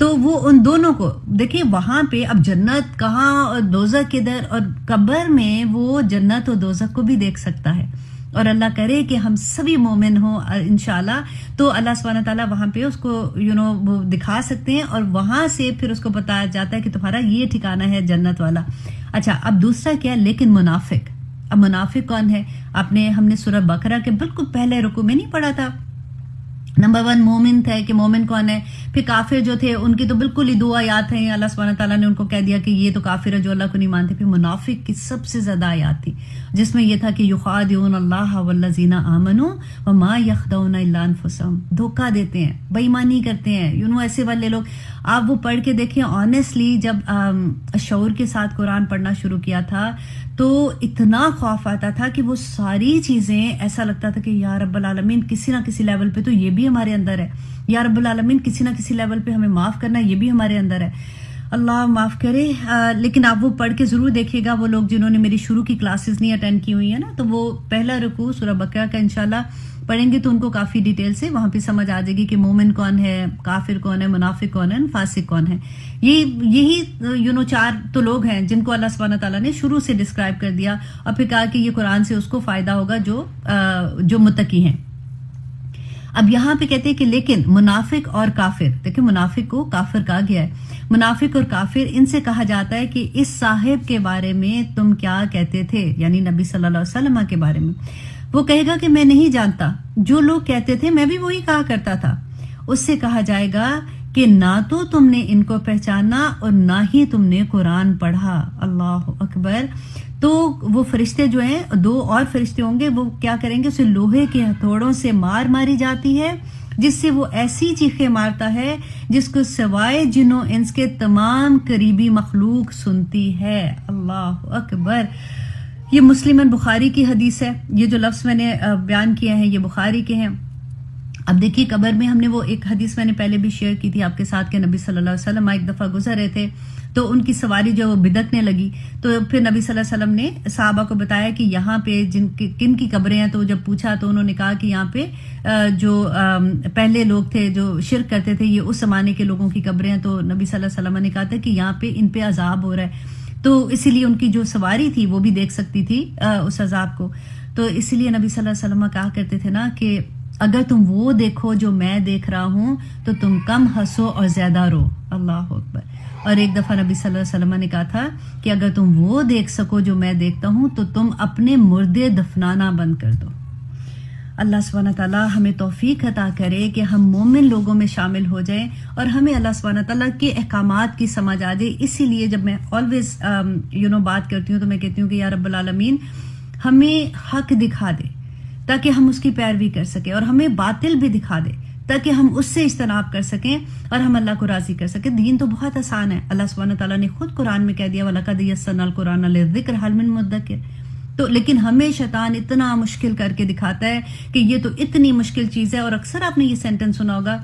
تو وہ ان دونوں کو دیکھیں وہاں پہ اب جنت کہاں اور دوزخ کدھر، اور قبر میں وہ جنت اور دوزخ کو بھی دیکھ سکتا ہے، اور اللہ کرے کہ ہم سبھی مومن ہوں انشاءاللہ، تو اللہ سبحانہ تعالیٰ وہاں پہ اس کو وہ دکھا سکتے ہیں، اور وہاں سے پھر اس کو بتایا جاتا ہے کہ تمہارا یہ ٹھکانہ ہے جنت والا۔ اچھا، اب دوسرا کیا، لیکن منافق، اب منافق کون ہے؟ ہم نے سورہ بقرہ کے بالکل پہلے رکوع میں نہیں پڑھا تھا؟ نمبر 1 مومن تھے کہ مومن کون ہے، پھر کافر جو تھے ان کی تو بالکل ہی 2 آیات ہیں، اللہ سبحانہ تعالیٰ نے ان کو کہہ دیا کہ یہ تو کافر ہے جو اللہ کو نہیں مانتے۔ پھر منافق کی سب سے زیادہ آیات تھی جس میں یہ تھا کہ یخادعون اللہ والذین آمنوا وما یخدعون الا انفسهم، دھوکہ دیتے ہیں، بے ایمانی کرتے ہیں، ایسے والے لوگ۔ آپ وہ پڑھ کے دیکھیں، آنیسٹلی جب شعور کے ساتھ قرآن پڑھنا شروع کیا تھا تو اتنا خوف آتا تھا کہ وہ ساری چیزیں ایسا لگتا تھا کہ یا رب العالمین کسی نہ کسی لیول پہ تو یہ بھی ہمارے اندر ہے، یا رب العالمین کسی نہ کسی لیول پہ ہمیں معاف کرنا، یہ بھی ہمارے اندر ہے، اللہ معاف کرے۔ لیکن آپ وہ پڑھ کے ضرور دیکھیے گا، وہ لوگ جنہوں نے میری شروع کی کلاسز نہیں اٹینڈ کی ہوئی ہیں نا، تو وہ پہلا رکوع سورہ بقرہ کا انشاءاللہ پڑھیں گے تو ان کو کافی ڈیٹیل سے وہاں پہ سمجھ آ جائے گی کہ مومن کون ہے، کافر کون ہے، منافق کون ہے، فاسق کون ہے۔ یہی 4 تو لوگ ہیں جن کو اللہ سبحانہ تعالیٰ نے شروع سے ڈسکرائب کر دیا، اور پھر کہا کہ یہ قرآن سے اس کو فائدہ ہوگا جو متقی ہیں۔ اب یہاں پہ کہتے ہیں کہ لیکن منافق اور کافر، دیکھیں منافق کو کافر کہا گیا ہے، منافق اور کافر ان سے کہا جاتا ہے کہ اس صاحب کے بارے میں تم کیا کہتے تھے، یعنی نبی صلی اللہ علیہ وسلم کے بارے میں۔ وہ کہے گا کہ میں نہیں جانتا، جو لوگ کہتے تھے میں بھی وہی کہا کرتا تھا۔ اس سے کہا جائے گا کہ نہ تو تم نے ان کو پہچانا اور نہ ہی تم نے قرآن پڑھا۔ اللہ اکبر۔ تو وہ فرشتے جو ہیں، 2 اور فرشتے ہوں گے، وہ کیا کریں گے، اسے لوہے کے ہتھوڑوں سے ماری جاتی ہے، جس سے وہ ایسی چیخیں مارتا ہے جس کو سوائے جنوں انس کے تمام قریبی مخلوق سنتی ہے۔ اللہ اکبر۔ یہ مسلم بخاری کی حدیث ہے، یہ جو لفظ میں نے بیان کیا ہے یہ بخاری کے ہیں۔ اب دیکھیے قبر میں ہم نے وہ ایک حدیث میں نے پہلے بھی شیئر کی تھی آپ کے ساتھ کہ نبی صلی اللہ علیہ وسلم ایک دفعہ گزر رہے تھے تو ان کی سواری جو بدکنے لگی، تو پھر نبی صلی اللہ علیہ وسلم نے صحابہ کو بتایا کہ یہاں پہ کن کی قبریں ہیں، تو جب پوچھا تو انہوں نے کہا کہ یہاں پہ جو پہلے لوگ تھے جو شرک کرتے تھے یہ اس زمانے کے لوگوں کی قبریں ہیں، تو نبی صلی اللہ علیہ وسلم نے کہا تھا کہ یہاں پہ ان پہ عذاب ہو رہا ہے، تو اسی لیے ان کی جو سواری تھی وہ بھی دیکھ سکتی تھی اس عذاب کو۔ تو اسی لیے نبی صلی اللہ علیہ وسلم کہا کرتے تھے نا کہ اگر تم وہ دیکھو جو میں دیکھ رہا ہوں تو تم کم ہنسو اور زیادہ رو۔ اللہ اکبر۔ اور ایک دفعہ نبی صلی اللہ علیہ وسلم نے کہا تھا کہ اگر تم وہ دیکھ سکو جو میں دیکھتا ہوں تو تم اپنے مردے دفنانا بند کر دو۔ اللہ سبحانہ تعالیٰ ہمیں توفیق عطا کرے کہ ہم مومن لوگوں میں شامل ہو جائیں اور ہمیں اللہ سبحانہ تعالیٰ کے احکامات کی سمجھ آ جائے۔ اسی لیے جب میں آلویز بات کرتی ہوں تو میں کہتی ہوں کہ یا رب العالمین ہمیں حق دکھا دے تاکہ ہم اس کی پیروی کر سکیں، اور ہمیں باطل بھی دکھا دے تاکہ ہم اس سے اجتناب کر سکیں اور ہم اللہ کو راضی کر سکیں۔ دین تو بہت آسان ہے، اللہ سبحانہ تعالیٰ نے خود قرآن میں کہہ دیا وَلَقَدْ يَسَّرْنَا الْقُرْآنَ لِلذِّكْرِ هَلْ مِن مُدَّكِرٍ۔ تو لیکن ہمیں شیطان اتنا مشکل کر کے دکھاتا ہے کہ یہ تو اتنی مشکل چیز ہے، اور اکثر آپ نے یہ سینٹنس سنا ہوگا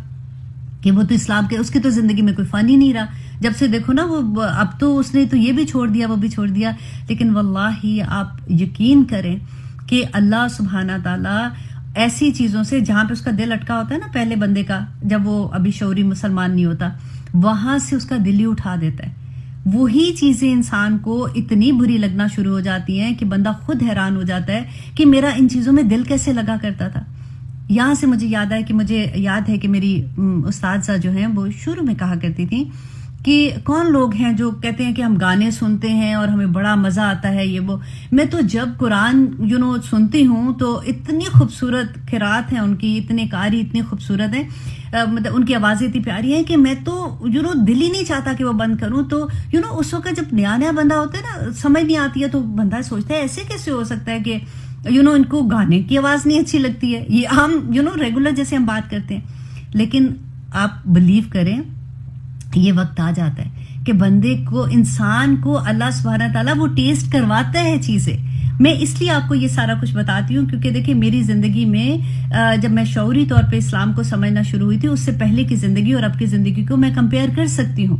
کہ وہ تو اسلام کے، اس کی تو زندگی میں کوئی فن ہی نہیں رہا، جب سے دیکھو نا وہ اب تو اس نے تو یہ بھی چھوڑ دیا وہ بھی چھوڑ دیا۔ لیکن واللہ آپ یقین کریں کہ اللہ سبحانہ تعالیٰ ایسی چیزوں سے جہاں پہ اس کا دل اٹکا ہوتا ہے نا پہلے بندے کا، جب وہ ابھی شعوری مسلمان نہیں ہوتا، وہاں سے اس کا دل ہی اٹھا دیتا ہے۔ وہی چیزیں انسان کو اتنی بری لگنا شروع ہو جاتی ہیں کہ بندہ خود حیران ہو جاتا ہے کہ میرا ان چیزوں میں دل کیسے لگا کرتا تھا۔ یہاں سے مجھے یاد ہے کہ میری استاذہ جو ہیں وہ شروع میں کہا کرتی تھی کہ کون لوگ ہیں جو کہتے ہیں کہ ہم گانے سنتے ہیں اور ہمیں بڑا مزہ آتا ہے یہ وہ۔ میں تو جب قرآن سنتی ہوں تو اتنی خوبصورت قرات ہیں ان کی، اتنے قاری اتنی خوبصورت ہیں، مطلب ان کی آوازیں اتنی پیاری ہیں کہ میں تو دل ہی نہیں چاہتا کہ وہ بند کروں۔ تو اس وقت جب نیا بندہ ہوتا ہے نا، سمجھ نہیں آتی ہے، تو بندہ سوچتا ہے ایسے کیسے ہو سکتا ہے کہ ان کو گانے کی آواز نہیں اچھی لگتی ہے، یہ ہم ریگولر جیسے ہم بات کرتے ہیں۔ لیکن آپ بلیو کریں یہ وقت آ جاتا ہے کہ بندے کو، انسان کو اللہ سبحانہ تعالیٰ وہ ٹیسٹ کرواتا ہے چیزیں، میں اس لیے آپ کو یہ سارا کچھ بتاتی ہوں کیونکہ دیکھیں میری زندگی میں جب میں شعوری طور پہ اسلام کو سمجھنا شروع ہوئی تھی اس سے پہلے کی زندگی اور اب کی زندگی کو میں کمپیئر کر سکتی ہوں.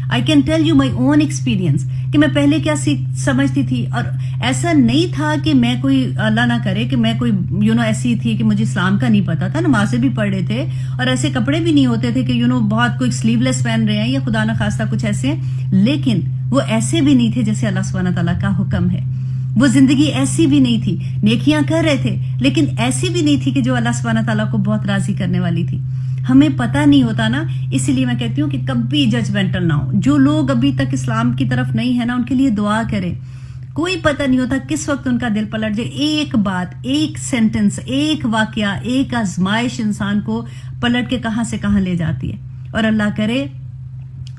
I can tell you my own experience کہ میں پہلے کیا سمجھتی تھی. اور ایسا نہیں تھا کہ میں کوئی اللہ نہ کرے کہ میں کوئی ایسی تھی کہ مجھے اسلام کا نہیں پتا تھا. نمازیں بھی پڑھ رہے تھے اور ایسے کپڑے بھی نہیں ہوتے تھے کہ بہت کوئی سلیو لیس پہن رہے ہیں یا خدا نہ خواستہ کچھ ایسے. لیکن وہ ایسے بھی نہیں تھے جیسے اللہ سبحانہ تعالیٰ کا حکم ہے. وہ زندگی ایسی بھی نہیں تھی, نیکیاں کر رہے تھے لیکن ایسی بھی نہیں تھی کہ جو اللہ سبحانہ تعالیٰ کو بہت راضی کرنے والی تھی. ہمیں پتہ نہیں ہوتا نا, اسی لیے میں کہتی ہوں کہ کبھی ججمنٹل نہ ہو. جو لوگ ابھی تک اسلام کی طرف نہیں ہے نا ان کے لیے دعا کریں. کوئی پتہ نہیں ہوتا کس وقت ان کا دل پلٹ جائے. ایک بات, ایک سینٹنس, ایک واقعہ, ایک آزمائش انسان کو پلٹ کے کہاں سے کہاں لے جاتی ہے. اور اللہ کرے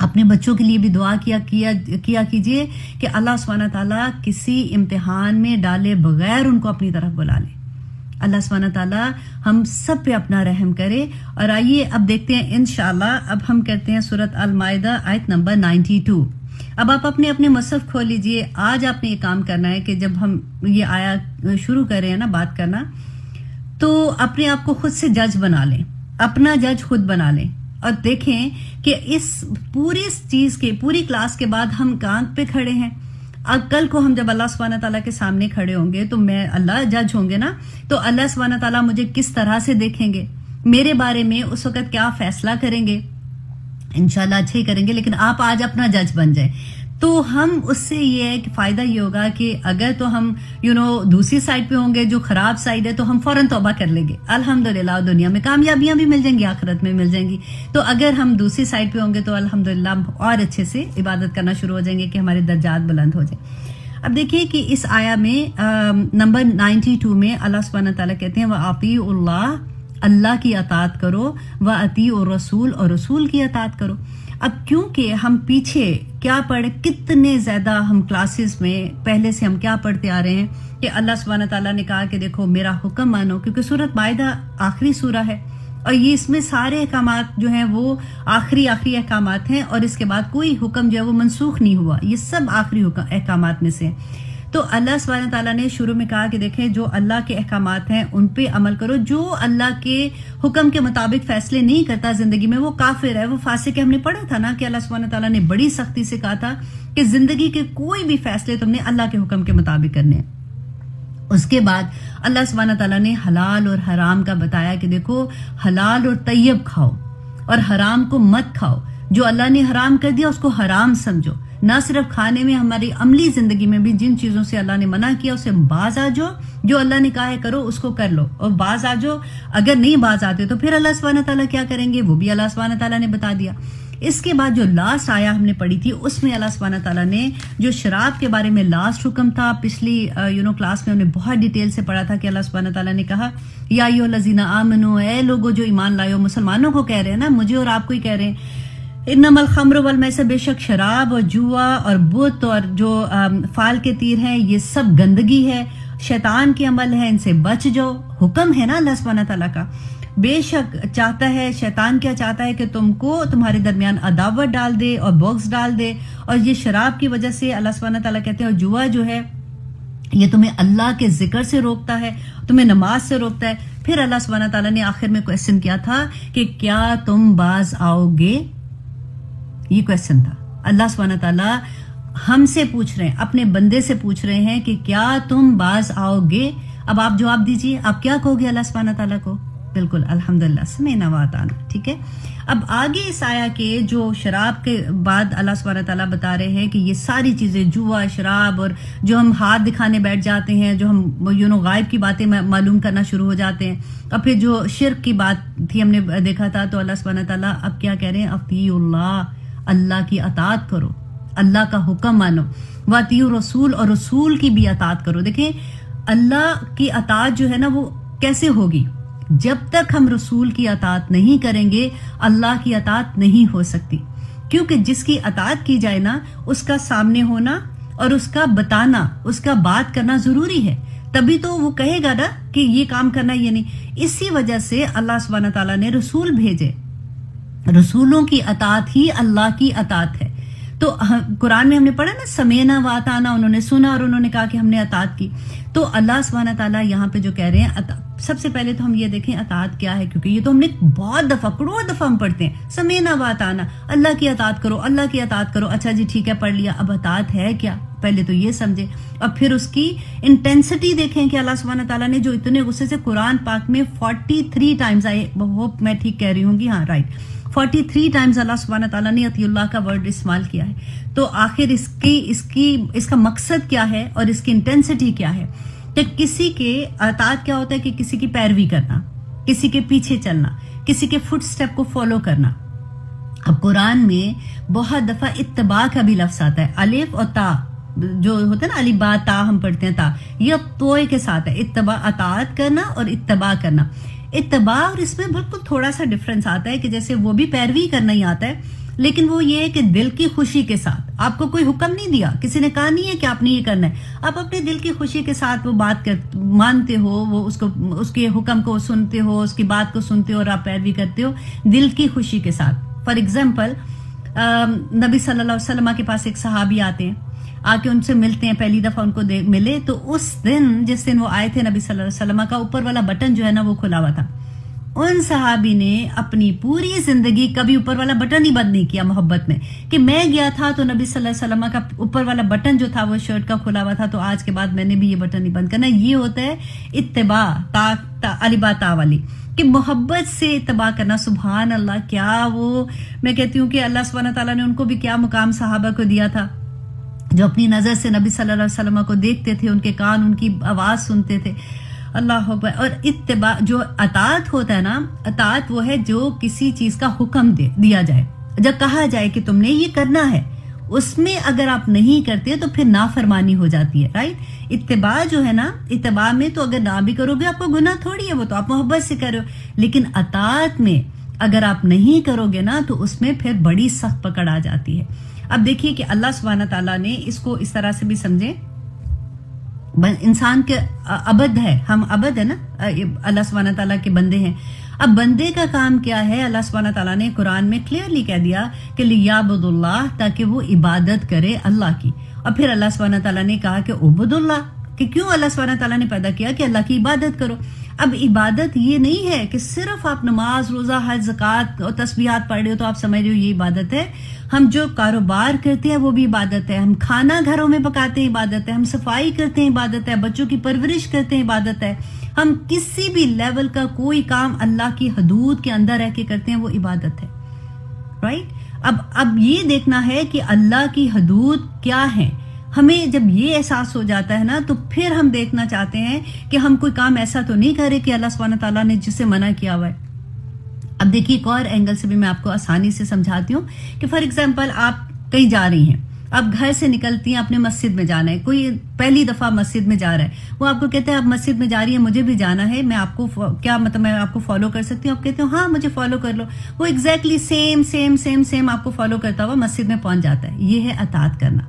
اپنے بچوں کے لیے بھی دعا کیا کیجئے کہ اللہ سبحانہ تعالیٰ کسی امتحان میں ڈالے بغیر ان کو اپنی طرف بلا لے. اللہ سبحانہ تعالیٰ ہم سب پہ اپنا رحم کرے. اور آئیے اب دیکھتے ہیں انشاءاللہ. اب ہم کرتے ہیں سورۃ المائدہ آیت نمبر 92. اب آپ اپنے مصحف کھول لیجئے. آج آپ نے یہ کام کرنا ہے کہ جب ہم یہ آیا شروع کر رہے ہیں نا بات کرنا, تو اپنے آپ کو خود سے جج بنا لیں, اپنا جج خود بنا لیں. اور دیکھیں کہ اس پوری کلاس کے بعد ہم کہاں پہ کھڑے ہیں. اب کل کو ہم جب اللہ سبحانہ تعالیٰ کے سامنے کھڑے ہوں گے تو میں اللہ جج ہوں گے نا, تو اللہ سبحانہ تعالیٰ مجھے کس طرح سے دیکھیں گے, میرے بارے میں اس وقت کیا فیصلہ کریں گے. انشاءاللہ اچھے ہی کریں گے, لیکن آپ آج اپنا جج بن جائیں. تو ہم اس سے یہ ہے کہ فائدہ یہ ہوگا کہ اگر تو ہم دوسری سائڈ پہ ہوں گے جو خراب سائڈ ہے تو ہم فوراً توبہ کر لیں گے, الحمدللہ دنیا میں کامیابیاں بھی مل جائیں گی, آخرت میں مل جائیں گی. تو اگر ہم دوسری سائڈ پہ ہوں گے تو الحمدللہ اور اچھے سے عبادت کرنا شروع ہو جائیں گے کہ ہمارے درجات بلند ہو جائیں. اب دیکھیے کہ اس آیا میں نمبر 92 میں اللہ سبحانہ تعالیٰ کہتے ہیں وَأَطِیعُوا اللَّهَ, اللہ کی اطاعت کرو, وَأَطِیعُوا الرَّسُولَ, اور رسول کی اطاعت کرو. اب کیونکہ ہم پیچھے کیا پڑھے, کتنے زیادہ ہم کلاسز میں پہلے سے ہم کیا پڑھتے آ رہے ہیں کہ اللہ سبحانہ تعالیٰ نے کہا کہ دیکھو میرا حکم مانو, کیونکہ سورۃ مائدہ آخری سورہ ہے اور یہ اس میں سارے احکامات جو ہیں وہ آخری احکامات ہیں, اور اس کے بعد کوئی حکم جو ہے وہ منسوخ نہیں ہوا, یہ سب آخری احکامات میں سے ہیں. تو اللہ سبحانہ تعالیٰ نے شروع میں کہا کہ دیکھیں جو اللہ کے احکامات ہیں ان پہ عمل کرو. جو اللہ کے حکم کے مطابق فیصلے نہیں کرتا زندگی میں وہ کافر ہے, وہ فاسق ہے. ہم نے پڑھا تھا نا کہ اللہ سبحانہ تعالیٰ نے بڑی سختی سے کہا تھا کہ زندگی کے کوئی بھی فیصلے تم نے اللہ کے حکم کے مطابق کرنے ہیں. اس کے بعد اللہ سبحانہ تعالیٰ نے حلال اور حرام کا بتایا کہ دیکھو حلال اور طیب کھاؤ اور حرام کو مت کھاؤ. جو اللہ نے حرام کر دیا اس کو حرام سمجھو. نہ صرف کھانے میں, ہماری عملی زندگی میں بھی جن چیزوں سے اللہ نے منع کیا اسے باز آ جاؤ. جو اللہ نے کہا ہے کرو اس کو کر لو اور باز آ جاؤ. اگر نہیں باز آتے تو پھر اللہ سبحانہ تعالیٰ کیا کریں گے وہ بھی اللہ سبحانہ تعالیٰ نے بتا دیا. اس کے بعد جو لاسٹ آیا ہم نے پڑھی تھی اس میں اللہ سبحانہ تعالیٰ نے جو شراب کے بارے میں لاسٹ حکم تھا, پچھلی کلاس میں ہم نے بہت ڈیٹیل سے پڑھا تھا کہ اللہ سبحانہ تعالیٰ نے کہا یا ایھا الذین آمنوا, اے لوگوں جو ایمان لائے ہو, مسلمانوں کو کہہ رہے ہیں نا, مجھے اور آپ کو ہی کہہ رہے ہیں, انما الخمر والمیسر, بے شک شراب اور جوا اور بت اور جو فال کے تیر ہیں یہ سب گندگی ہے, شیطان کے عمل ہے, ان سے بچ جاؤ. حکم ہے نا اللہ سبحانہ تعالیٰ کا. بے شک چاہتا ہے شیطان, کیا چاہتا ہے کہ تم کو تمہارے درمیان عداوت ڈال دے اور بغض ڈال دے, اور یہ شراب کی وجہ سے اللہ سبحانہ تعالیٰ کہتے ہیں, اور جوا جو ہے یہ تمہیں اللہ کے ذکر سے روکتا ہے, تمہیں نماز سے روکتا ہے. پھر اللہ سبحانہ تعالیٰ نے آخر میں کویسچن کیا تھا کہ کیا تم باز آؤ گے. یہ کویسچن تھا. اللہ سبحانہ تعالیٰ ہم سے پوچھ رہے ہیں, اپنے بندے سے پوچھ رہے ہیں کہ کیا تم باز آؤ گے. اب آپ جواب دیجئے, آپ کیا کہو گے اللہ سبحانہ تعالیٰ کو؟ بالکل الحمدللہ سمعنا واطعنا. ٹھیک ہے. اب آگے اس آیا کے جو شراب کے بعد اللہ سبحانہ تعالیٰ بتا رہے ہیں کہ یہ ساری چیزیں جوا, شراب, اور جو ہم ہاتھ دکھانے بیٹھ جاتے ہیں, جو ہم غائب کی باتیں معلوم کرنا شروع ہو جاتے ہیں, اور پھر جو شرک کی بات تھی ہم نے دیکھا تھا, تو اللہ سبحانہ تعالیٰ اب کیا کہہ رہے ہیں, اطیعوا اللہ, اللہ کی اطاعت کرو, اللہ کا حکم مانو. واطیعوا رسول, اور رسول کی بھی اطاعت کرو. دیکھیں اللہ کی اطاعت جو ہے نا وہ کیسے ہوگی, جب تک ہم رسول کی اطاعت نہیں کریں گے اللہ کی اطاعت نہیں ہو سکتی. کیونکہ جس کی اطاعت کی جائے نا اس کا سامنے ہونا اور اس کا بتانا, اس کا بات کرنا ضروری ہے, تبھی تو وہ کہے گا نا کہ یہ کام کرنا یہ نہیں. اسی وجہ سے اللہ سبحانہ تعالیٰ نے رسول بھیجے. رسولوں کی اطاعت ہی اللہ کی اطاعت ہے. تو قرآن میں ہم نے پڑھا نا سمینا واتانا, انہوں نے سنا اور انہوں نے کہا کہ ہم نے اطاعت کی. تو اللہ سبحانہ تعالیٰ یہاں پہ جو کہہ رہے ہیں, سب سے پہلے تو ہم یہ دیکھیں اطاعت کیا ہے, کیونکہ یہ تو ہم نے بہت دفعہ, کروڑ دفعہ ہم پڑھتے ہیں سمینا واتانا, اللہ کی اطاعت کرو, اللہ کی اطاعت کرو. اچھا جی ٹھیک ہے پڑھ لیا, اب اطاعت ہے کیا, پہلے تو یہ سمجھے, اور پھر اس کی انٹینسٹی دیکھیں کہ اللہ سبحانہ تعالیٰ نے جو اتنے غصے سے قرآن پاک میں 43 ٹائمز آئے, ہوپ میں ٹھیک کہہ رہی ہوں گی, ہاں رائٹ, 43 ٹائمز اللہ سبحانہ تعالیٰ نے اطیع اللہ کا ورڈ استعمال کیا ہے. تو آخر اس کا مقصد کیا ہے اور اس کی انٹینسٹی کیا ہے, کہ کسی کے اطاعت کیا ہوتا ہے کہ کسی کی پیروی کرنا, کسی کے پیچھے چلنا, کسی کے فٹ سٹیپ کو فالو کرنا. اب قرآن میں بہت دفعہ اتباع کا بھی لفظ آتا ہے, الف اور تا جو ہوتا ہے نا, علی با تا ہم پڑھتے ہیں, تا یہ توئے کے ساتھ ہے, اتباع اطاعت کرنا اور اتباع کرنا. اتباع اور اس میں بالکل تھوڑا سا ڈفرنس آتا ہے کہ جیسے وہ بھی پیروی کرنا ہی آتا ہے, لیکن وہ یہ ہے کہ دل کی خوشی کے ساتھ. آپ کو کوئی حکم نہیں دیا, کسی نے کہا نہیں ہے کہ آپ نے یہ کرنا ہے, آپ اپنے دل کی خوشی کے ساتھ وہ بات مانتے ہو, وہ اس کے حکم کو سنتے ہو, اس کی بات کو سنتے ہو اور آپ پیروی کرتے ہو دل کی خوشی کے ساتھ. فار ایگزامپل نبی صلی اللہ علیہ وسلم کے پاس ایک صحابی آتے ہیں, آ کے ان سے ملتے ہیں, پہلی دفعہ ان کو ملے تو اس دن جس دن وہ آئے تھے نبی صلی اللہ علیہ وسلم کا اوپر والا بٹن جو ہے نا وہ کھلا ہوا تھا. ان صحابی نے اپنی پوری زندگی کبھی اوپر والا بٹن ہی بند نہیں کیا محبت میں, کہ میں گیا تھا تو نبی صلی اللہ علیہ وسلم کا اوپر والا بٹن جو تھا وہ شرٹ کا کھلا ہوا تھا, تو آج کے بعد میں نے بھی یہ بٹن نہیں بند کرنا. یہ ہوتا ہے اتباع, علی با تا والی, کہ محبت سے اتباع کرنا. سبحان اللہ, کیا وہ, میں کہتی ہوں کہ اللہ سبحانہ تعالیٰ نے ان کو بھی کیا مقام صحابہ کو دیا تھا, جو اپنی نظر سے نبی صلی اللہ علیہ وسلم کو دیکھتے تھے, ان کے کان ان کی آواز سنتے تھے. اللہ اکبر. اور اتباع جو اطاعت ہوتا ہے نا, اطاعت وہ ہے جو کسی چیز کا حکم دیا جائے, جب کہا جائے کہ تم نے یہ کرنا ہے, اس میں اگر آپ نہیں کرتے تو پھر نافرمانی ہو جاتی ہے, رائٹ. اتباع جو ہے نا, اتباع میں تو اگر نہ بھی کرو گے آپ کو گناہ تھوڑی ہے, وہ تو آپ محبت سے کرو. لیکن اطاعت میں اگر آپ نہیں کرو گے نا تو اس میں پھر بڑی سخت پکڑ آ جاتی ہے. اب دیکھیے کہ اللہ سبحانہ تعالیٰ نے اس کو اس طرح سے بھی سمجھے, انسان کے عبد ہے, ہم عبد ہے نا, اللہ سبحانہ تعالیٰ کے بندے ہیں. اب بندے کا کام کیا ہے, اللہ سبحانہ تعالیٰ نے قرآن میں کلیئرلی کہہ دیا کہ لیعبد اللہ, تاکہ وہ عبادت کرے اللہ کی. اور پھر اللہ سبحانہ تعالیٰ نے کہا کہ عبد اللہ, کہ کیوں اللہ سبحانہ تعالیٰ نے پیدا کیا کہ اللہ کی عبادت کرو. اب عبادت یہ نہیں ہے کہ صرف آپ نماز, روزہ, حج, زکوٰۃ اور تسبیحات پڑھ رہے ہو تو آپ سمجھ رہے ہو یہ عبادت ہے. ہم جو کاروبار کرتے ہیں وہ بھی عبادت ہے, ہم کھانا گھروں میں پکاتے ہیں عبادت ہے, ہم صفائی کرتے ہیں عبادت ہے, بچوں کی پرورش کرتے ہیں عبادت ہے, ہم کسی بھی لیول کا کوئی کام اللہ کی حدود کے اندر رہ کے کرتے ہیں وہ عبادت ہے, رائٹ. اب یہ دیکھنا ہے کہ اللہ کی حدود کیا ہیں. ہمیں جب یہ احساس ہو جاتا ہے نا تو پھر ہم دیکھنا چاہتے ہیں کہ ہم کوئی کام ایسا تو نہیں کرے کہ اللہ سبحانہ تعالیٰ نے جسے منع کیا ہوا ہے. اب دیکھیے ایک اور اینگل سے بھی میں آپ کو آسانی سے سمجھاتی ہوں کہ فار ایگزامپل آپ کہیں جا رہی ہیں, آپ گھر سے نکلتی ہیں, اپنے مسجد میں جانا ہے, کوئی پہلی دفعہ مسجد میں جا رہا ہے, وہ آپ کو کہتے ہیں آپ مسجد میں جا رہی ہیں, مجھے بھی جانا ہے, میں آپ کو کیا مطلب میں آپ کو فالو کر سکتی ہوں. آپ کہتے ہو ہاں مجھے فالو کر لو, وہ ایگزیکٹلی سیم آپ کو فالو کرتا ہوا مسجد میں پہنچ جاتا ہے. یہ ہے اطاعت کرنا.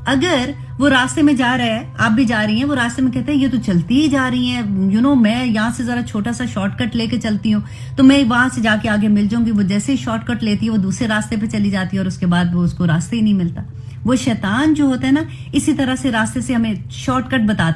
اگر وہ راستے میں جا رہا ہے, آپ بھی جا رہی ہیں, وہ راستے میں کہتے ہیں یہ تو چلتی ہی جا رہی ہیں, میں یہاں سے ذرا چھوٹا سا شارٹ کٹ لے کے چلتی ہوں تو میں وہاں سے جا کے آگے مل جاؤں گی. وہ جیسے ہی شارٹ کٹ لیتی ہے وہ دوسرے راستے پہ چلی جاتی ہے اور اس کے بعد وہ اس کو راستے ہی نہیں ملتا. وہ شیطان جو ہوتا ہے نا, اسی طرح سے راستے سے ہمیں شارٹ کٹ بتاتا